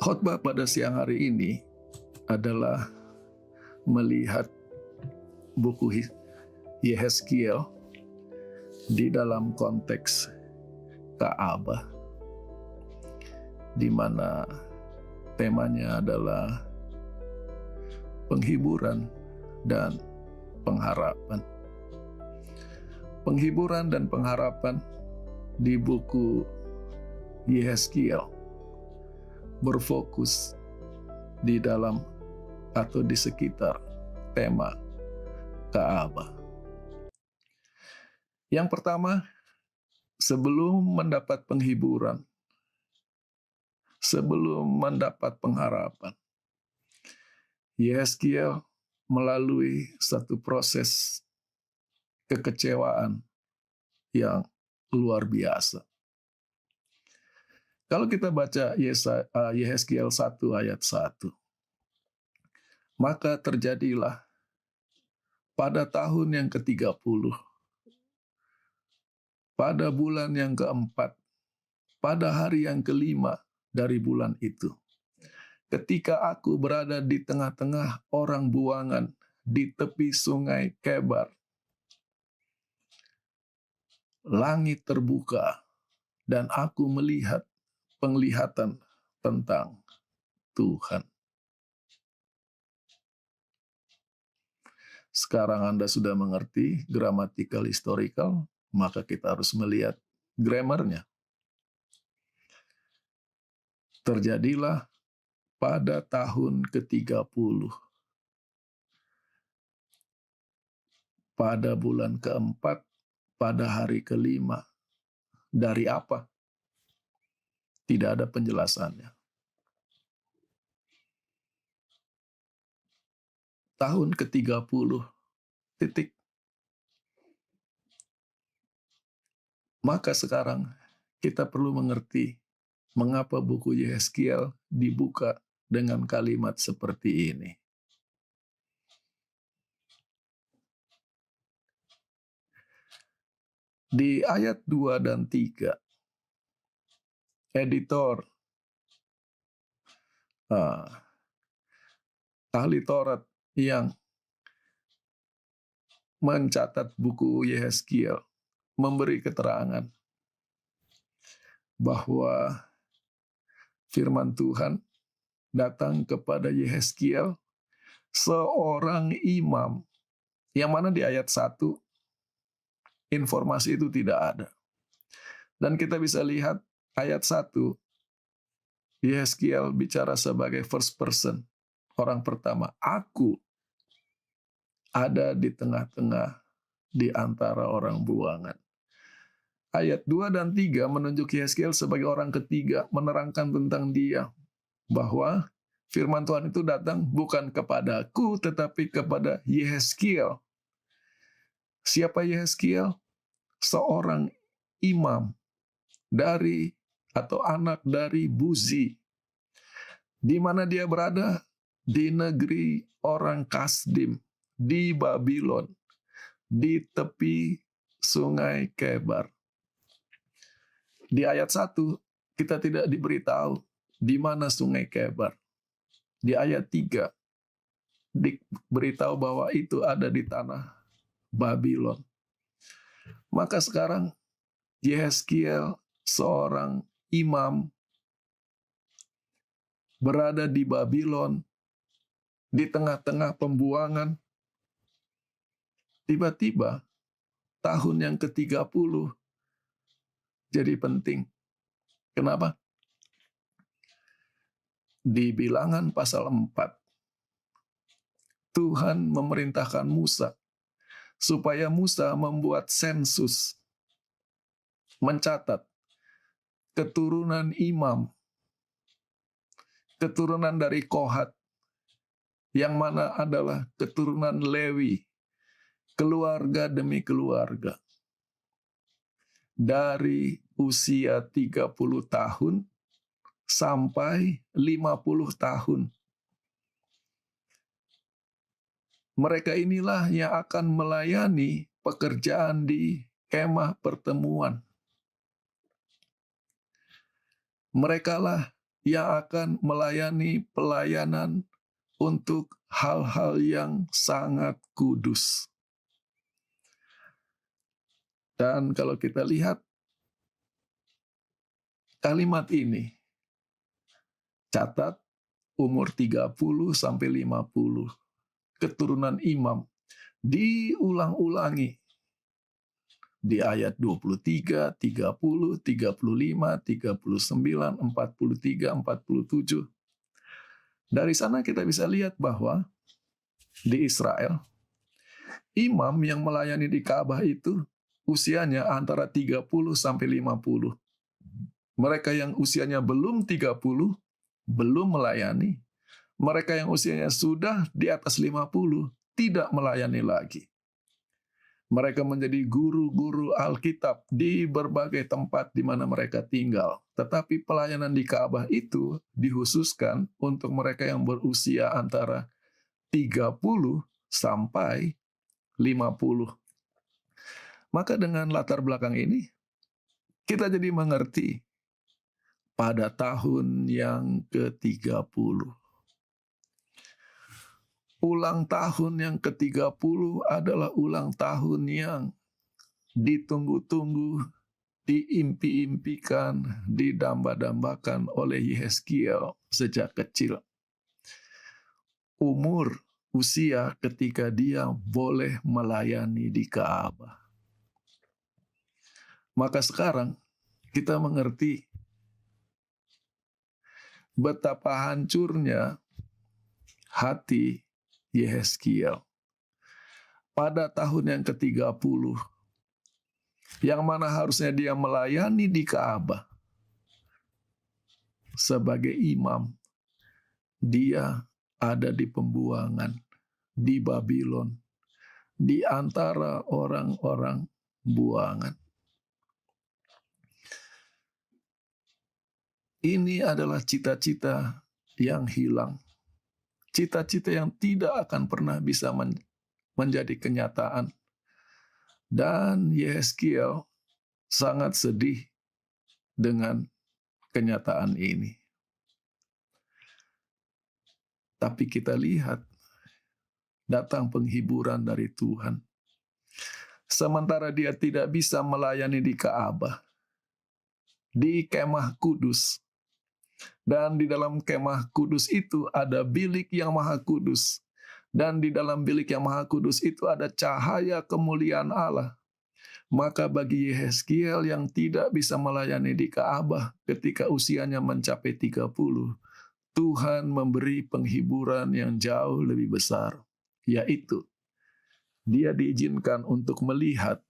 Khotbah pada siang hari ini adalah melihat buku Yehezkiel di dalam konteks Ka'bah, di mana temanya adalah penghiburan dan pengharapan. Penghiburan dan pengharapan di buku Yehezkiel berfokus di dalam atau di sekitar tema Ka'bah. Yang pertama, sebelum mendapat penghiburan, sebelum mendapat pengharapan, Yehezkiel melalui satu proses kekecewaan yang luar biasa. Kalau kita baca Yehezkiel 1 ayat 1, maka terjadilah pada tahun yang ke-30, pada bulan yang keempat, pada hari yang kelima dari bulan itu, ketika aku berada di tengah-tengah orang buangan di tepi sungai Kebar, langit terbuka dan aku melihat penglihatan tentang Tuhan. Sekarang Anda sudah mengerti gramatikal historical, maka kita harus melihat grammarnya. Terjadilah pada tahun ke-30, pada bulan keempat, pada hari kelima. Dari apa? Tidak ada penjelasannya. Tahun ke-30, titik. Maka sekarang kita perlu mengerti mengapa buku Yehezkiel dibuka dengan kalimat seperti ini. Di ayat 2 dan 3, editor, ahli Taurat yang mencatat buku Yehezkiel memberi keterangan bahwa firman Tuhan datang kepada Yehezkiel, seorang imam, yang mana di ayat 1 informasi itu tidak ada. Dan kita bisa lihat ayat 1, Yehezkiel bicara sebagai first person, orang pertama. Aku ada di tengah-tengah di antara orang buangan. Ayat 2 dan 3 menunjuk Yehezkiel sebagai orang ketiga, menerangkan tentang dia, bahwa firman Tuhan itu datang bukan kepadaku, tetapi kepada Yehezkiel. Siapa Yehezkiel? Seorang imam dari atau anak dari Buzi. Di mana dia berada? Di negeri orang Kasdim, di Babylon, di tepi sungai Kebar. Di ayat 1 kita tidak diberitahu di mana sungai Kebar. Di ayat 3 diberitahu bahwa itu ada di tanah Babylon. Maka sekarang Yehezkiel, seorang imam, berada di Babylon, di tengah-tengah pembuangan. Tiba-tiba tahun yang ke-30 jadi penting. Kenapa? Di Bilangan pasal 4, Tuhan memerintahkan Musa supaya Musa membuat sensus, mencatat keturunan imam, keturunan dari Kohat, yang mana adalah keturunan Lewi, keluarga demi keluarga. Dari usia 30 tahun sampai 50 tahun. Mereka inilah yang akan melayani pekerjaan di kemah pertemuan. Merekalah yang akan melayani pelayanan untuk hal-hal yang sangat kudus. Dan kalau kita lihat kalimat ini, catat umur 30 sampai 50, keturunan imam, diulang-ulangi di ayat 23, 30, 35, 39, 43, 47. Dari sana kita bisa lihat bahwa di Israel, imam yang melayani di Ka'bah itu usianya antara 30 sampai 50. Mereka yang usianya belum 30, belum melayani. Mereka yang usianya sudah di atas 50, tidak melayani lagi. Mereka menjadi guru-guru Alkitab di berbagai tempat di mana mereka tinggal. Tetapi pelayanan di Ka'bah itu dikhususkan untuk mereka yang berusia antara 30 sampai 50. Maka dengan latar belakang ini, kita jadi mengerti pada tahun yang ke-30. Ulang tahun yang ke-30 adalah ulang tahun yang ditunggu-tunggu, diimpi-impikan, didamba-dambakan oleh Yehezkiel sejak kecil. Usia ketika dia boleh melayani di Ka'bah. Maka sekarang kita mengerti betapa hancurnya hati Yehezkiel pada tahun yang ke-30, yang mana harusnya dia melayani di Ka'bah sebagai imam. Dia ada di pembuangan, di Babylon, di antara orang-orang buangan. Ini adalah cita-cita yang hilang. Cita-cita yang tidak akan pernah bisa menjadi kenyataan. Dan Yehezkiel sangat sedih dengan kenyataan ini. Tapi kita lihat, datang penghiburan dari Tuhan. Sementara dia tidak bisa melayani di Ka'bah, di kemah kudus. Dan di dalam kemah kudus itu ada bilik yang maha kudus. Dan di dalam bilik yang maha kudus itu ada cahaya kemuliaan Allah. Maka bagi Yehezkiel yang tidak bisa melayani di Ka'bah ketika usianya mencapai 30, Tuhan memberi penghiburan yang jauh lebih besar, yaitu dia diizinkan untuk melihat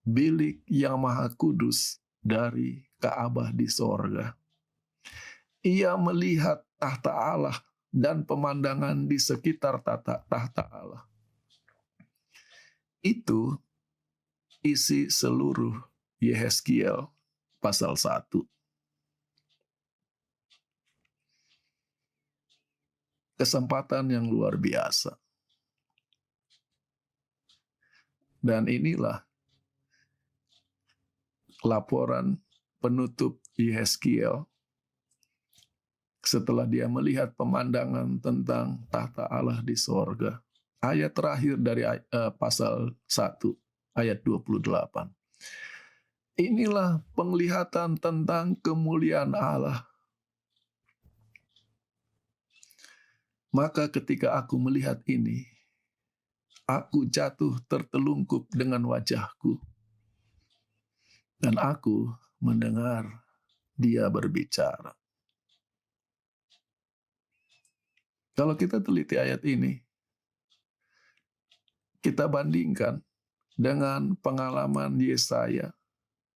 bilik yang maha kudus dari Ka'bah di sorga. Ia melihat tahta Allah dan pemandangan di sekitar tahta Allah. Itu isi seluruh Yehezkiel pasal 1. Kesempatan yang luar biasa. Dan inilah laporan penutup Yehezkiel setelah dia melihat pemandangan tentang tahta Allah di sorga. Ayat terakhir dari pasal 1, ayat 28. Inilah penglihatan tentang kemuliaan Allah. Maka ketika aku melihat ini, aku jatuh tertelungkup dengan wajahku. Dan aku mendengar dia berbicara. Kalau kita teliti ayat ini, kita bandingkan dengan pengalaman Yesaya,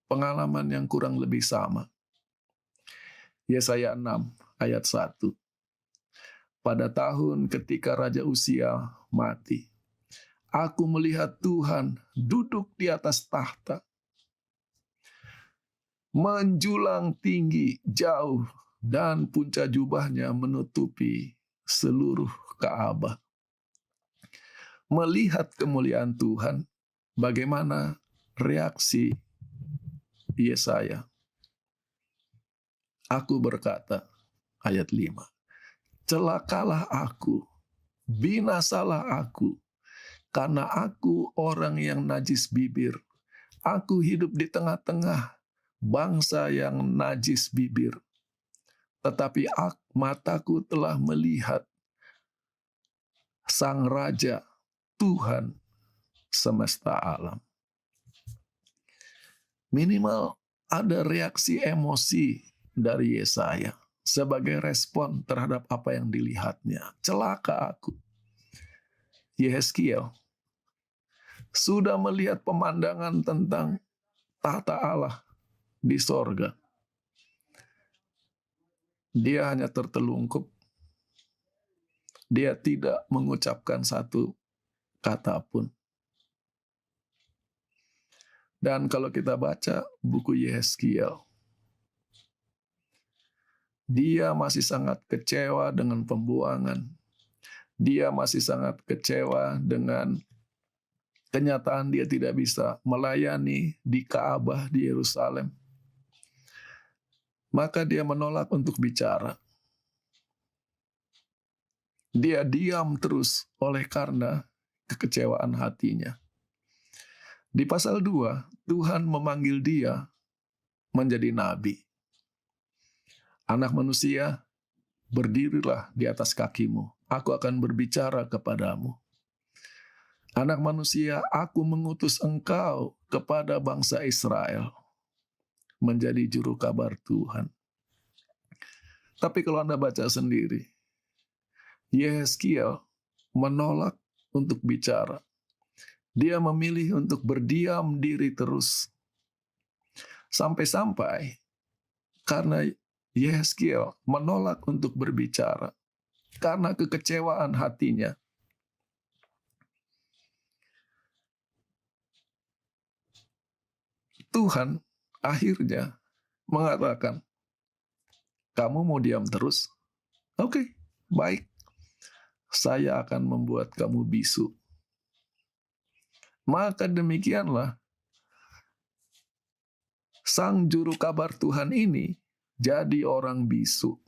pengalaman yang kurang lebih sama. Yesaya 6 ayat 1. Pada tahun ketika Raja Uzia mati, aku melihat Tuhan duduk di atas tahta, menjulang tinggi jauh, dan punca jubahnya menutupi seluruh Ka'bah. Melihat kemuliaan Tuhan, bagaimana reaksi Yesaya? Aku berkata, ayat 5, celakalah aku, binasalah aku, karena aku orang yang najis bibir. Aku hidup di tengah-tengah bangsa yang najis bibir. Tetapi mataku telah melihat Sang Raja, Tuhan semesta alam. Minimal ada reaksi emosi dari Yesaya sebagai respon terhadap apa yang dilihatnya. Celaka aku. Yehezkiel sudah melihat pemandangan tentang tahta Allah di sorga. Dia hanya tertelungkup. Dia tidak mengucapkan satu kata pun. Dan kalau kita baca buku Yehezkiel, dia masih sangat kecewa dengan pembuangan. Dia masih sangat kecewa dengan kenyataan dia tidak bisa melayani di Ka'bah di Yerusalem. Maka dia menolak untuk bicara. Dia diam terus oleh karena kekecewaan hatinya. Di pasal 2, Tuhan memanggil dia menjadi nabi. Anak manusia, berdirilah di atas kakimu. Aku akan berbicara kepadamu. Anak manusia, aku mengutus engkau kepada bangsa Israel menjadi juru kabar Tuhan. Tapi kalau Anda baca sendiri, Yehezkiel menolak untuk bicara. Dia memilih untuk berdiam diri terus. Sampai-sampai karena Yehezkiel menolak untuk berbicara, karena kekecewaan hatinya, Tuhan akhirnya mengatakan, kamu mau diam terus? Oke, baik. Saya akan membuat kamu bisu. Maka demikianlah sang juru kabar Tuhan ini jadi orang bisu.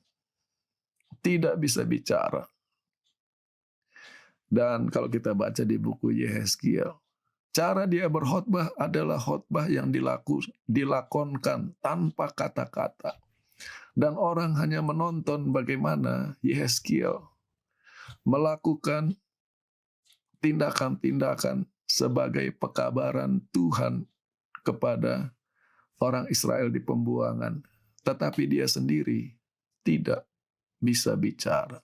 Tidak bisa bicara. Dan kalau kita baca di buku Yehezkiel, cara dia berkhotbah adalah khotbah yang dilakonkan tanpa kata-kata. Dan orang hanya menonton bagaimana Yehezkiel melakukan tindakan-tindakan sebagai pekabaran Tuhan kepada orang Israel di pembuangan. Tetapi dia sendiri tidak bisa bicara.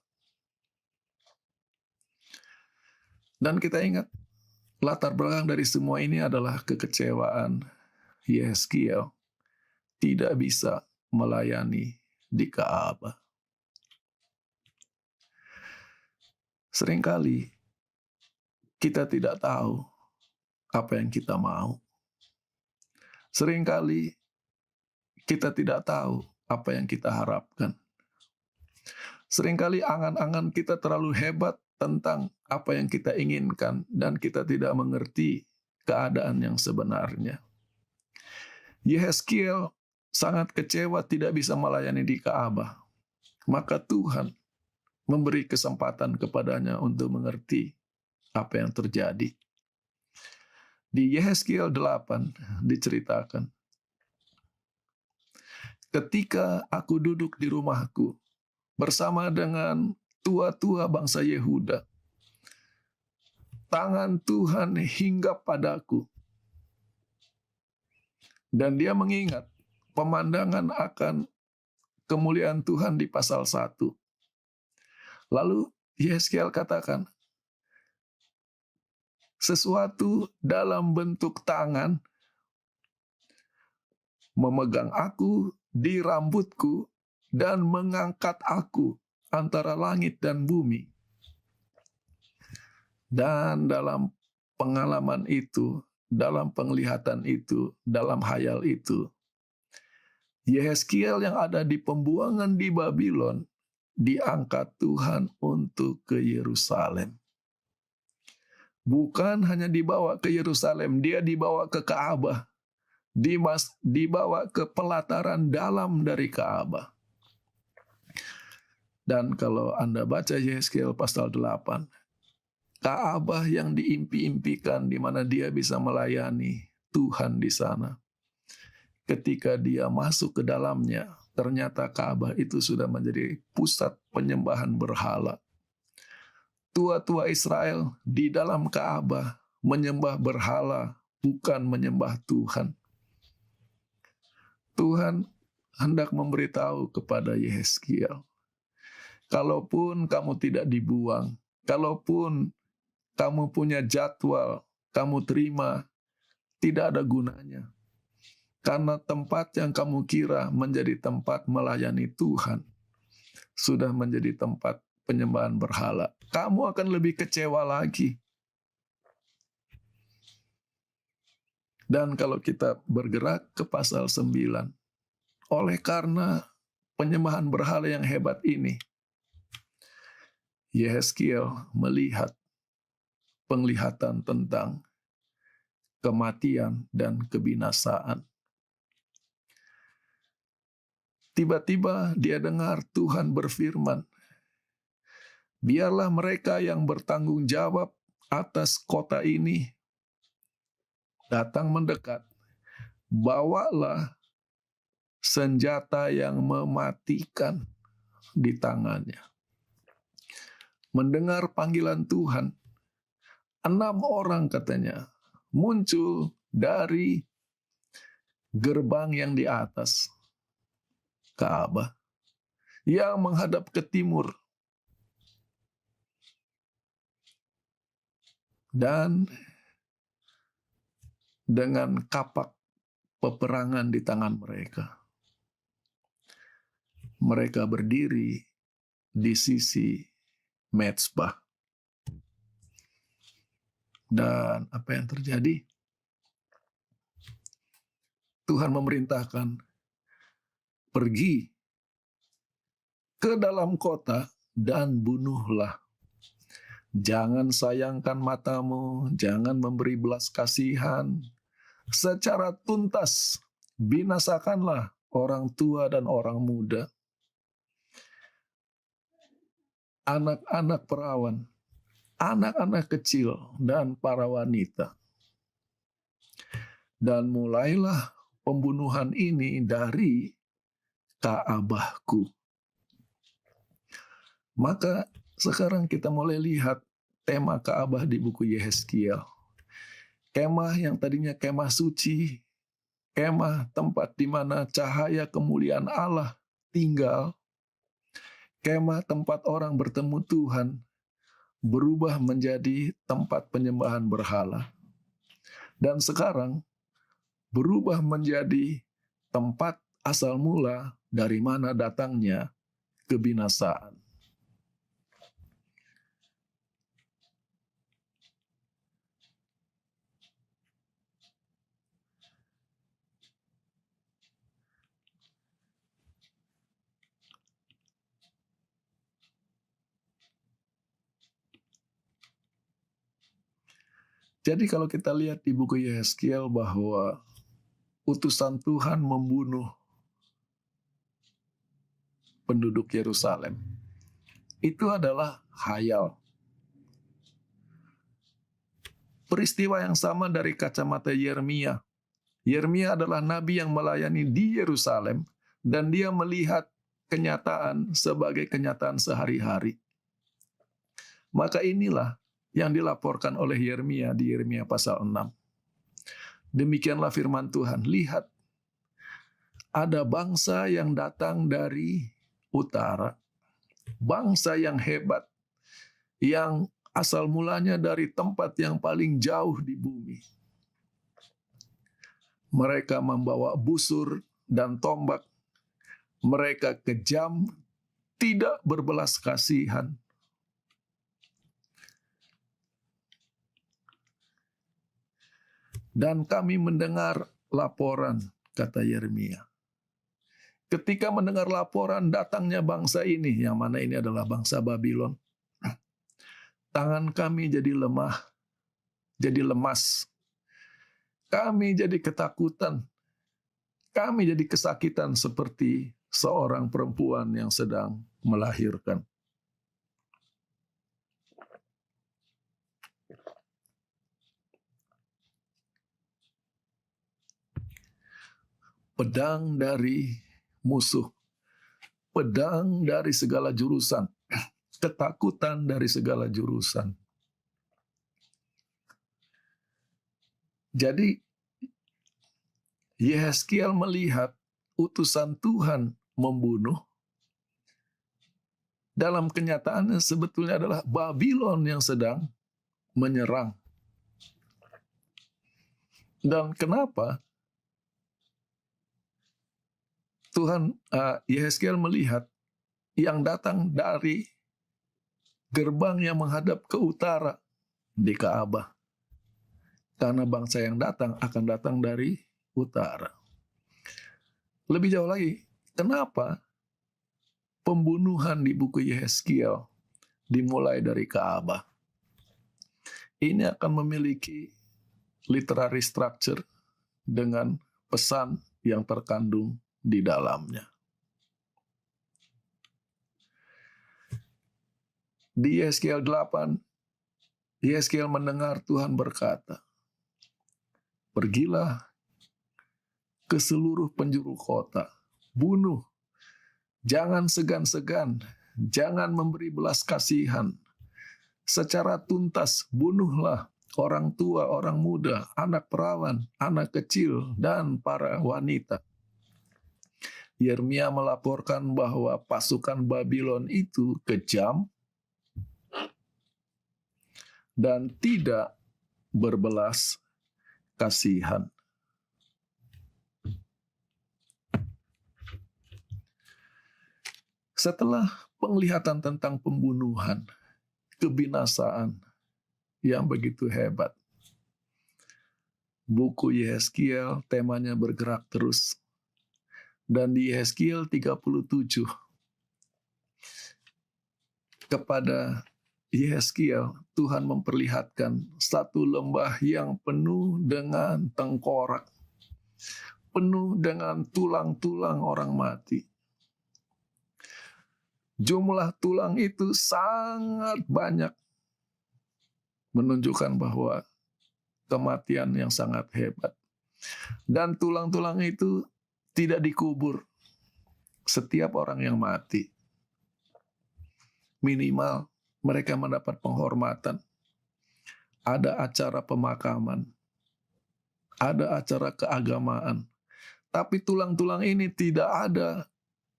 Dan kita ingat, latar belakang dari semua ini adalah kekecewaan Yehezkiel tidak bisa melayani di Ka'bah. Seringkali kita tidak tahu apa yang kita mau. Seringkali kita tidak tahu apa yang kita harapkan. Seringkali angan-angan kita terlalu hebat tentang apa yang kita inginkan dan kita tidak mengerti keadaan yang sebenarnya. Yehezkiel sangat kecewa tidak bisa melayani di Ka'bah. Maka Tuhan memberi kesempatan kepadanya untuk mengerti apa yang terjadi. Di Yehezkiel 8 diceritakan, ketika aku duduk di rumahku bersama dengan tua-tua bangsa Yehuda, tangan Tuhan hinggap padaku. Dan dia mengingat pemandangan akan kemuliaan Tuhan di pasal 1. Lalu Yehezkiel katakan, sesuatu dalam bentuk tangan memegang aku di rambutku dan mengangkat aku antara langit dan bumi. Dan dalam pengalaman itu, dalam penglihatan itu, dalam hayal itu, Yehezkiel yang ada di pembuangan di Babylon diangkat Tuhan untuk ke Yerusalem. Bukan hanya dibawa ke Yerusalem, dia dibawa ke Ka'bah, dibawa ke pelataran dalam dari Ka'bah. Dan kalau Anda baca Yehezkiel pasal 8, Ka'bah yang diimpi-impikan di mana dia bisa melayani Tuhan di sana. Ketika dia masuk ke dalamnya, ternyata Ka'bah itu sudah menjadi pusat penyembahan berhala. Tua-tua Israel di dalam Ka'bah menyembah berhala, bukan menyembah Tuhan. Tuhan hendak memberitahu kepada Yehezkiel, kalaupun kamu tidak dibuang, kalaupun kamu punya jadwal, kamu terima, tidak ada gunanya. Karena tempat yang kamu kira menjadi tempat melayani Tuhan, sudah menjadi tempat penyembahan berhala. Kamu akan lebih kecewa lagi. Dan kalau kita bergerak ke pasal 9, oleh karena penyembahan berhala yang hebat ini, Yehezkiel melihat penglihatan tentang kematian dan kebinasaan. Tiba-tiba dia dengar Tuhan berfirman, biarlah mereka yang bertanggung jawab atas kota ini datang mendekat. Bawalah senjata yang mematikan di tangannya. Mendengar panggilan Tuhan, 6 orang katanya muncul dari gerbang yang di atas Ka'bah yang menghadap ke timur. Dan dengan kapak peperangan di tangan mereka, mereka berdiri di sisi mezbah. Dan apa yang terjadi? Tuhan memerintahkan, pergi ke dalam kota dan bunuhlah. Jangan sayangkan matamu, jangan memberi belas kasihan. Secara tuntas, binasakanlah orang tua dan orang muda, anak-anak perawan, anak-anak kecil, dan para wanita. Dan mulailah pembunuhan ini dari Ka'bahku. Maka sekarang kita mulai lihat tema Ka'bah di buku Yehezkiel. Kemah yang tadinya kemah suci, kemah tempat di mana cahaya kemuliaan Allah tinggal, kemah tempat orang bertemu Tuhan, berubah menjadi tempat penyembahan berhala. Dan sekarang berubah menjadi tempat asal mula dari mana datangnya kebinasaan. Jadi kalau kita lihat di buku Yehezkiel bahwa utusan Tuhan membunuh penduduk Yerusalem, itu adalah khayal. Peristiwa yang sama dari kacamata Yeremia. Yeremia adalah nabi yang melayani di Yerusalem dan dia melihat kenyataan sebagai kenyataan sehari-hari. Maka inilah yang dilaporkan oleh Yeremia di Yeremia pasal 6. Demikianlah firman Tuhan, lihat, ada bangsa yang datang dari utara, bangsa yang hebat, yang asal mulanya dari tempat yang paling jauh di bumi. Mereka membawa busur dan tombak, mereka kejam, tidak berbelas kasihan. Dan kami mendengar laporan, kata Yeremia. Ketika mendengar laporan datangnya bangsa ini, yang mana ini adalah bangsa Babylon, tangan kami jadi lemah, jadi lemas. Kami jadi ketakutan. Kami jadi kesakitan seperti seorang perempuan yang sedang melahirkan. Pedang dari musuh, pedang dari segala jurusan, ketakutan dari segala jurusan. Jadi Yehezkiel melihat utusan Tuhan membunuh. Dalam kenyataannya sebetulnya adalah Babylon yang sedang menyerang. Dan kenapa Tuhan Yehezkiel melihat yang datang dari gerbang yang menghadap ke utara di Ka'bah? Karena bangsa yang datang akan datang dari utara. Lebih jauh lagi, kenapa pembunuhan di buku Yehezkiel dimulai dari Ka'bah? Ini akan memiliki literary structure dengan pesan yang terkandung di dalamnya. Di Yehezkiel 8, Yehezkiel mendengar Tuhan berkata, "Pergilah ke seluruh penjuru kota, bunuh, jangan segan-segan, jangan memberi belas kasihan. Secara tuntas bunuhlah orang tua, orang muda, anak perawan, anak kecil, dan para wanita." Yeremia melaporkan bahwa pasukan Babylon itu kejam dan tidak berbelas kasihan. Setelah penglihatan tentang pembunuhan, kebinasaan yang begitu hebat, buku Yehezkiel temanya bergerak terus. Dan di Yehezkiel 37, kepada Yehezkiel, Tuhan memperlihatkan satu lembah yang penuh dengan tengkorak, penuh dengan tulang-tulang orang mati. Jumlah tulang itu sangat banyak, menunjukkan bahwa kematian yang sangat hebat. Dan tulang-tulang itu tidak dikubur. Setiap orang yang mati, minimal mereka mendapat penghormatan. Ada acara pemakaman, ada acara keagamaan. Tapi tulang-tulang ini tidak ada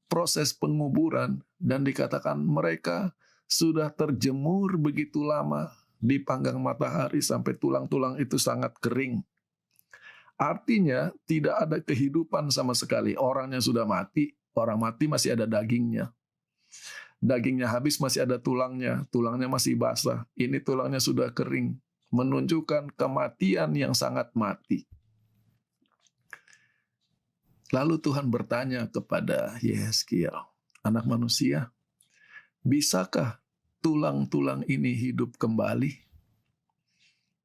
proses penguburan, dan dikatakan mereka sudah terjemur begitu lama di panggang matahari sampai tulang-tulang itu sangat kering. Artinya tidak ada kehidupan sama sekali. Orangnya sudah mati, orang mati masih ada dagingnya. Dagingnya habis masih ada tulangnya, tulangnya masih basah. Ini tulangnya sudah kering, menunjukkan kematian yang sangat mati. Lalu Tuhan bertanya kepada Yehezkiel, "Anak manusia, bisakah tulang-tulang ini hidup kembali?"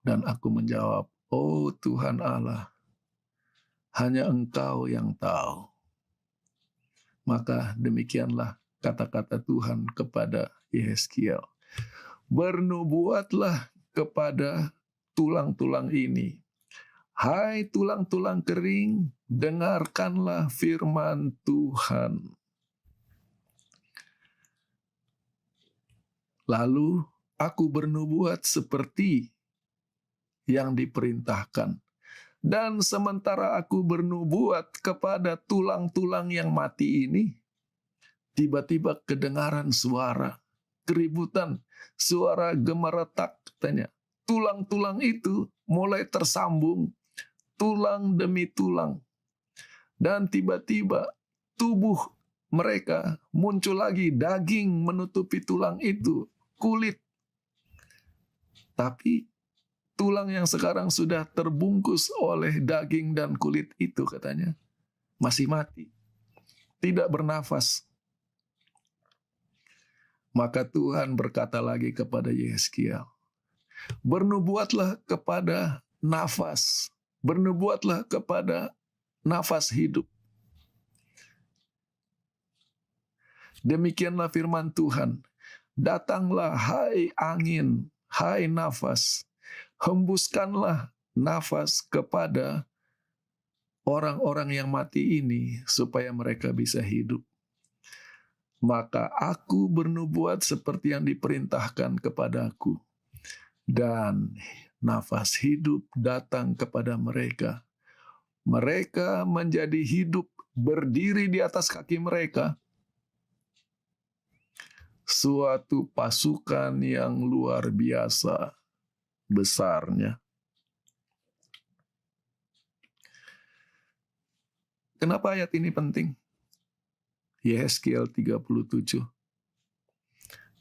Dan aku menjawab, "Oh Tuhan Allah, hanya Engkau yang tahu." Maka demikianlah kata-kata Tuhan kepada Yehezkiel. "Bernubuatlah kepada tulang-tulang ini. Hai tulang-tulang kering, dengarkanlah firman Tuhan." Lalu aku bernubuat seperti yang diperintahkan. Dan sementara aku bernubuat kepada tulang-tulang yang mati ini, tiba-tiba kedengaran suara keributan, suara gemeretak, katanya. Tulang-tulang itu mulai tersambung, tulang demi tulang. Dan tiba-tiba tubuh mereka muncul lagi, daging menutupi tulang itu, kulit. Tapi tulang yang sekarang sudah terbungkus oleh daging dan kulit itu, katanya, masih mati, tidak bernafas. Maka Tuhan berkata lagi kepada Yehezkiel, "Bernubuatlah kepada nafas, bernubuatlah kepada nafas hidup." Demikianlah firman Tuhan, datanglah hai angin, hai nafas, hembuskanlah nafas kepada orang-orang yang mati ini supaya mereka bisa hidup. Maka aku bernubuat seperti yang diperintahkan kepadaku, dan nafas hidup datang kepada mereka. Mereka menjadi hidup, berdiri di atas kaki mereka. Suatu pasukan yang luar biasa besarnya. Kenapa ayat ini penting? Yehezkiel 37.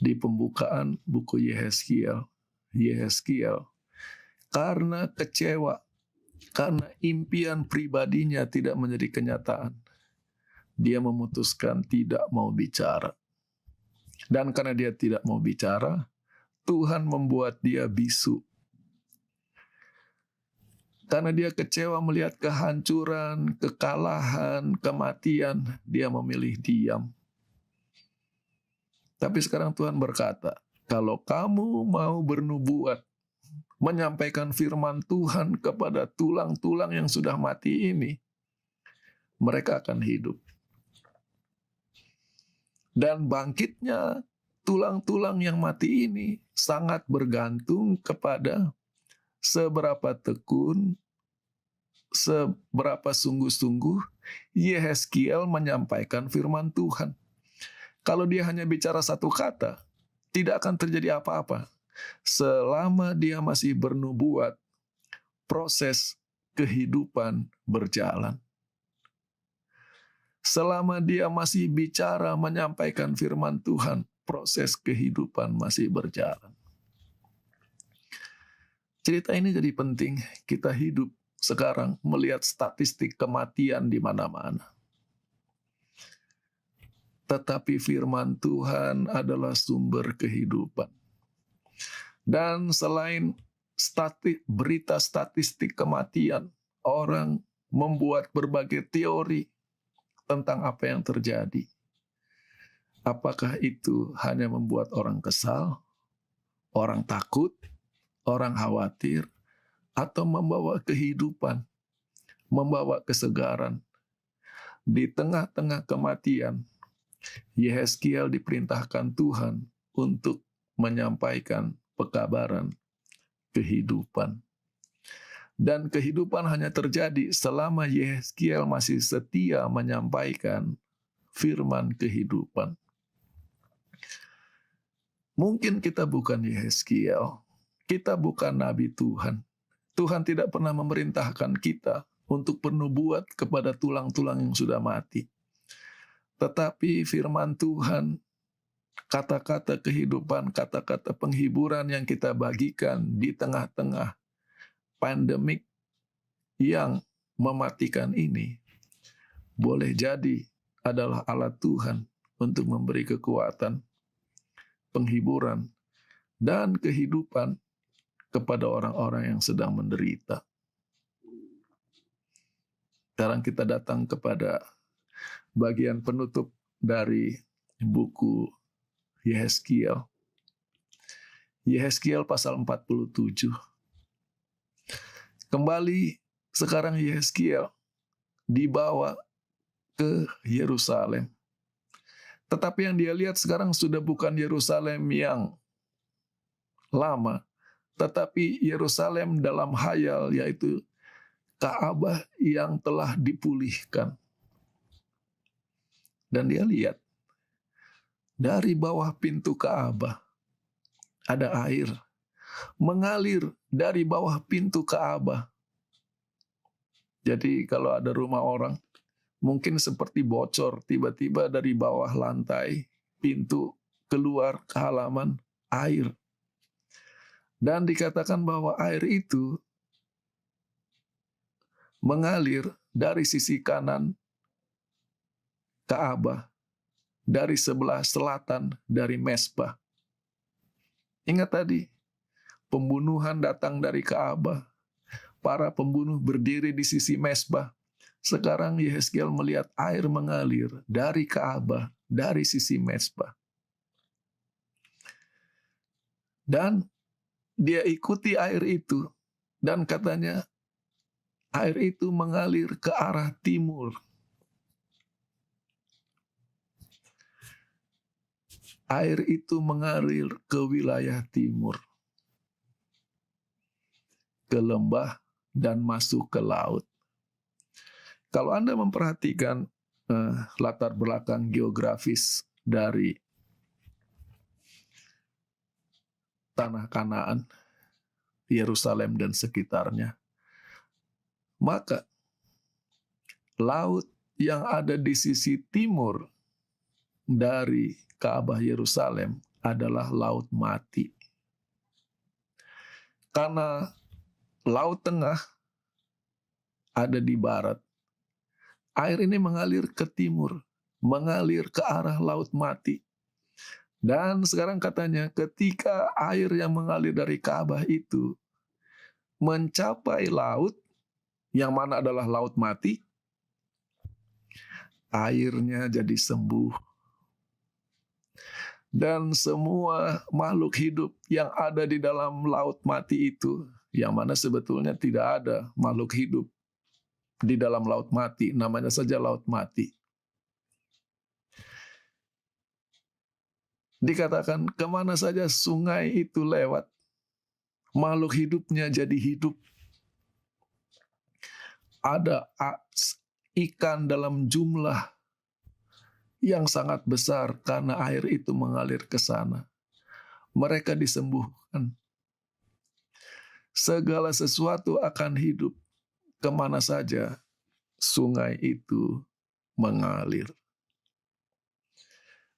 Di pembukaan buku Yehezkiel, karena kecewa, karena impian pribadinya tidak menjadi kenyataan, dia memutuskan tidak mau bicara. Dan karena dia tidak mau bicara, Tuhan membuat dia bisu. Karena dia kecewa melihat kehancuran, kekalahan, kematian, dia memilih diam. Tapi sekarang Tuhan berkata, kalau kamu mau bernubuat, menyampaikan firman Tuhan kepada tulang-tulang yang sudah mati ini, mereka akan hidup. Dan bangkitnya tulang-tulang yang mati ini sangat bergantung kepada seberapa tekun, seberapa sungguh-sungguh Yehezkiel menyampaikan firman Tuhan. Kalau dia hanya bicara satu kata, tidak akan terjadi apa-apa. Selama dia masih bernubuat, proses kehidupan berjalan. Selama dia masih bicara menyampaikan firman Tuhan, proses kehidupan masih berjalan. Cerita ini jadi penting. Kita hidup sekarang melihat statistik kematian di mana-mana. Tetapi firman Tuhan adalah sumber kehidupan. Dan selain berita statistik kematian, orang membuat berbagai teori tentang apa yang terjadi. Apakah itu hanya membuat orang kesal, orang takut, orang khawatir, atau membawa kehidupan, membawa kesegaran. Di tengah-tengah kematian, Yehezkiel diperintahkan Tuhan untuk menyampaikan pekabaran kehidupan. Dan kehidupan hanya terjadi selama Yehezkiel masih setia menyampaikan firman kehidupan. Mungkin kita bukan Yehezkiel, kita bukan nabi Tuhan. Tuhan tidak pernah memerintahkan kita untuk bernubuat kepada tulang-tulang yang sudah mati. Tetapi firman Tuhan, kata-kata kehidupan, kata-kata penghiburan yang kita bagikan di tengah-tengah pandemik yang mematikan ini, boleh jadi adalah alat Tuhan untuk memberi kekuatan, penghiburan, dan kehidupan kepada orang-orang yang sedang menderita. Sekarang kita datang kepada bagian penutup dari buku Yehezkiel. Yehezkiel pasal 47. Kembali sekarang Yehezkiel dibawa ke Yerusalem. Tetapi yang dia lihat sekarang sudah bukan Yerusalem yang lama, tetapi Yerusalem dalam hayal, yaitu Ka'bah yang telah dipulihkan. Dan dia lihat, dari bawah pintu Ka'bah ada air mengalir dari bawah pintu Ka'bah. Jadi kalau ada rumah orang, mungkin seperti bocor, tiba-tiba dari bawah lantai pintu keluar ke halaman air. Dan dikatakan bahwa air itu mengalir dari sisi kanan Ka'bah, dari sebelah selatan dari Mezbah. Ingat tadi, pembunuhan datang dari Ka'bah. Para pembunuh berdiri di sisi Mezbah. Sekarang Yehezkiel melihat air mengalir dari Ka'bah dari sisi mezbah. Dan dia ikuti air itu, dan katanya air itu mengalir ke arah timur. Air itu mengalir ke wilayah timur, ke lembah, dan masuk ke laut. Kalau Anda memperhatikan latar belakang geografis dari tanah Kanaan, Yerusalem dan sekitarnya, maka laut yang ada di sisi timur dari Ka'bah Yerusalem adalah Laut Mati. Karena Laut Tengah ada di barat, air ini mengalir ke timur, mengalir ke arah Laut Mati. Dan sekarang katanya ketika air yang mengalir dari Ka'bah itu mencapai laut, yang mana adalah Laut Mati, airnya jadi sembuh. Dan semua makhluk hidup yang ada di dalam Laut Mati itu, yang mana sebetulnya tidak ada makhluk hidup di dalam Laut Mati, namanya saja Laut Mati. Dikatakan kemana saja sungai itu lewat, makhluk hidupnya jadi hidup. Ada ikan dalam jumlah yang sangat besar karena air itu mengalir ke sana. Mereka disembuhkan. Segala sesuatu akan hidup kemana saja sungai itu mengalir.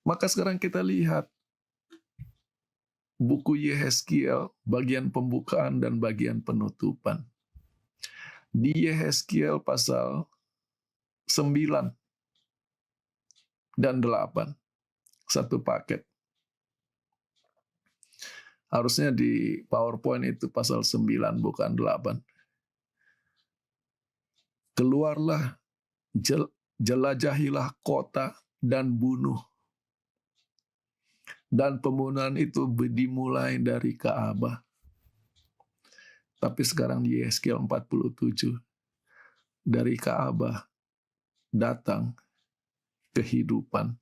Maka sekarang kita lihat buku Yehezkiel, bagian pembukaan dan bagian penutupan. Di Yehezkiel pasal 9 dan 8, satu paket. Harusnya di PowerPoint itu pasal 9 bukan 8. Keluarlah, jelajahilah kota dan bunuh. Dan pembunuhan itu dimulai dari Ka'bah. Tapi sekarang di Yehezkiel 47, dari Ka'bah datang kehidupan.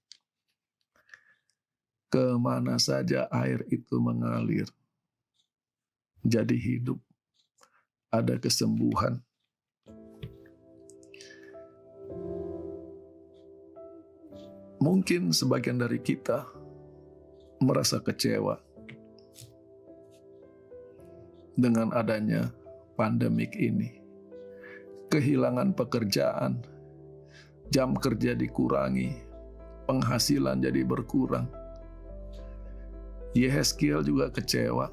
Kemana saja air itu mengalir, jadi hidup, ada kesembuhan. Mungkin sebagian dari kita merasa kecewa dengan adanya pandemik ini. Kehilangan pekerjaan, jam kerja dikurangi, penghasilan jadi berkurang. Yehezkiel juga kecewa.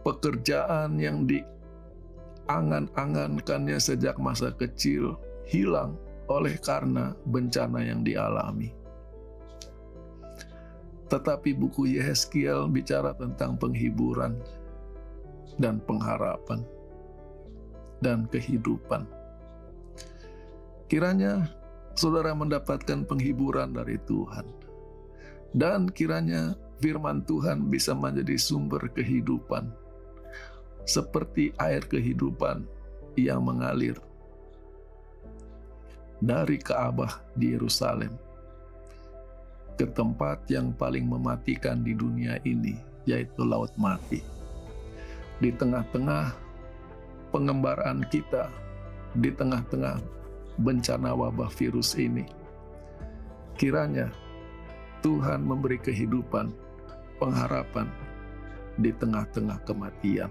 Pekerjaan yang diangan-angankannya sejak masa kecil hilang oleh karena bencana yang dialami. Tetapi buku Yehezkiel bicara tentang penghiburan dan pengharapan dan kehidupan. Kiranya saudara mendapatkan penghiburan dari Tuhan. Dan kiranya firman Tuhan bisa menjadi sumber kehidupan. Seperti air kehidupan yang mengalir dari Ka'bah di Yerusalem ke tempat yang paling mematikan di dunia ini, yaitu Laut Mati. Di tengah-tengah pengembaraan kita, di tengah-tengah bencana wabah virus ini, kiranya Tuhan memberi kehidupan, pengharapan di tengah-tengah kematian.